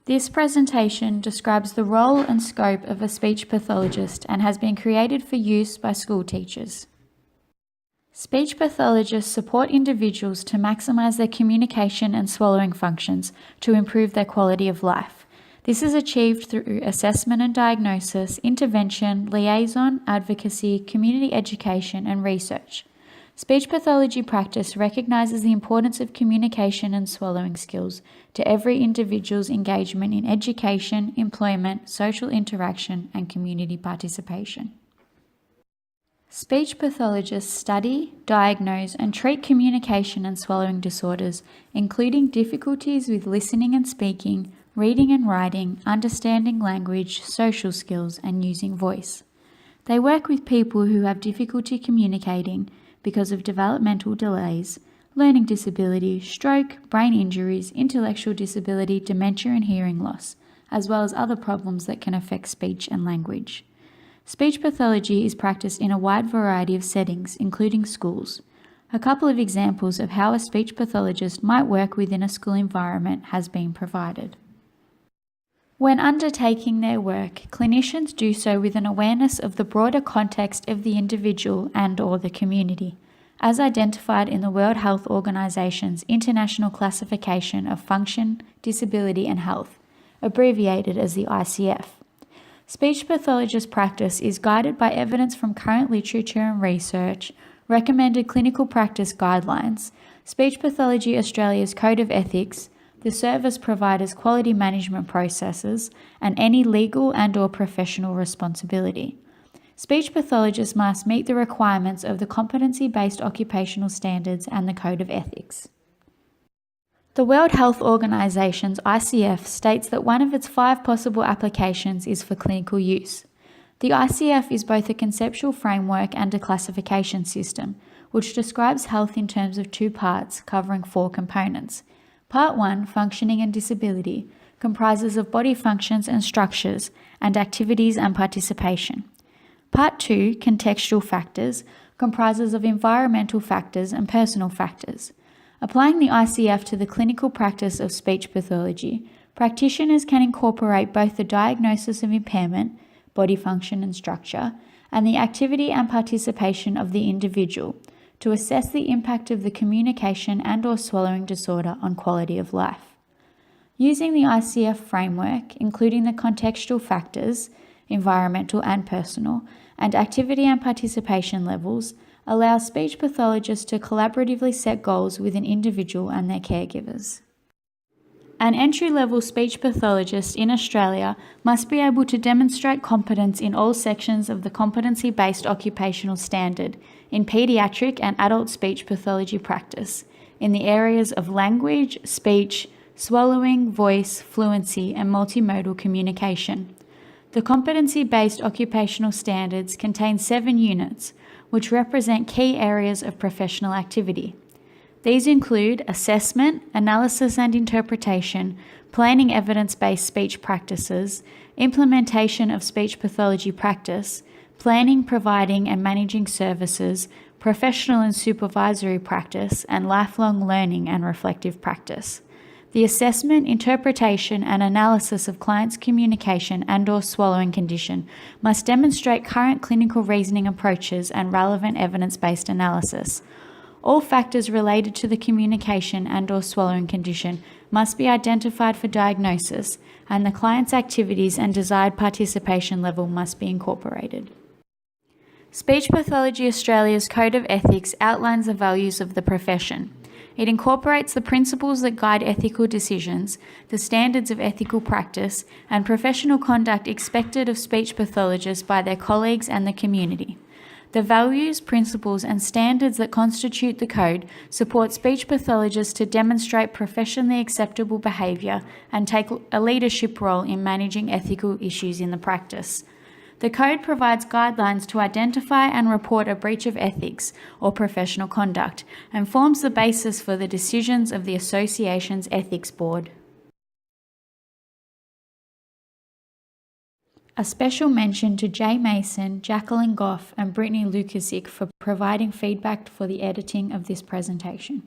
This presentation describes the role and scope of a speech pathologist and has been created for use by school teachers. Speech pathologists support individuals to maximise their communication and swallowing functions to improve their quality of life. This is achieved through assessment and diagnosis, intervention, liaison, advocacy, community education, and research. Speech pathology practice recognises the importance of communication and swallowing skills to every individual's engagement in education, employment, social interaction, and community participation. Speech pathologists study, diagnose, and treat communication and swallowing disorders, including difficulties with listening and speaking, reading and writing, understanding language, social skills, and using voice. They work with people who have difficulty communicating because of developmental delays, learning disability, stroke, brain injuries, intellectual disability, dementia, and hearing loss, as well as other problems that can affect speech and language. Speech pathology is practiced in a wide variety of settings, including schools. A couple of examples of how a speech pathologist might work within a school environment has been provided. When undertaking their work, clinicians do so with an awareness of the broader context of the individual and/or the community, as identified in the World Health Organization's International Classification of Function, Disability and Health, abbreviated as the ICF. Speech pathologist practice is guided by evidence from current literature and research, recommended clinical practice guidelines, Speech Pathology Australia's Code of Ethics, the service provider's quality management processes, and any legal and/or professional responsibility. Speech pathologists must meet the requirements of the competency-based occupational standards and the Code of Ethics. The World Health Organization's ICF states that one of its 5 possible applications is for clinical use. The ICF is both a conceptual framework and a classification system, which describes health in terms of 2 parts covering 4 components. Part 1, Functioning and Disability, comprises of body functions and structures and activities and participation. Part 2, Contextual Factors, comprises of environmental factors and personal factors. Applying the ICF to the clinical practice of speech pathology, practitioners can incorporate both the diagnosis of impairment, body function and structure, and the activity and participation of the individual to assess the impact of the communication and/or swallowing disorder on quality of life. Using the ICF framework, including the contextual factors, environmental and personal, and activity and participation levels, allows speech pathologists to collaboratively set goals with an individual and their caregivers. An entry-level speech pathologist in Australia must be able to demonstrate competence in all sections of the competency-based occupational standard in paediatric and adult speech pathology practice in the areas of language, speech, swallowing, voice, fluency, and multimodal communication. The competency-based occupational standards contain 7 units, which represent key areas of professional activity. These include assessment, analysis and interpretation, planning evidence-based speech practices, implementation of speech pathology practice, planning, providing and managing services, professional and supervisory practice, and lifelong learning and reflective practice. The assessment, interpretation and analysis of clients' communication and/or swallowing condition must demonstrate current clinical reasoning approaches and relevant evidence-based analysis. All factors related to the communication and/or swallowing condition must be identified for diagnosis, and the client's activities and desired participation level must be incorporated. Speech Pathology Australia's Code of Ethics outlines the values of the profession. It incorporates the principles that guide ethical decisions, the standards of ethical practice, and professional conduct expected of speech pathologists by their colleagues and the community. The values, principles, and standards that constitute the code support speech pathologists to demonstrate professionally acceptable behaviour and take a leadership role in managing ethical issues in the practice. The code provides guidelines to identify and report a breach of ethics or professional conduct and forms the basis for the decisions of the association's ethics board. A special mention to Jay Mason, Jacqueline Goff and Brittany Lukasic for providing feedback for the editing of this presentation.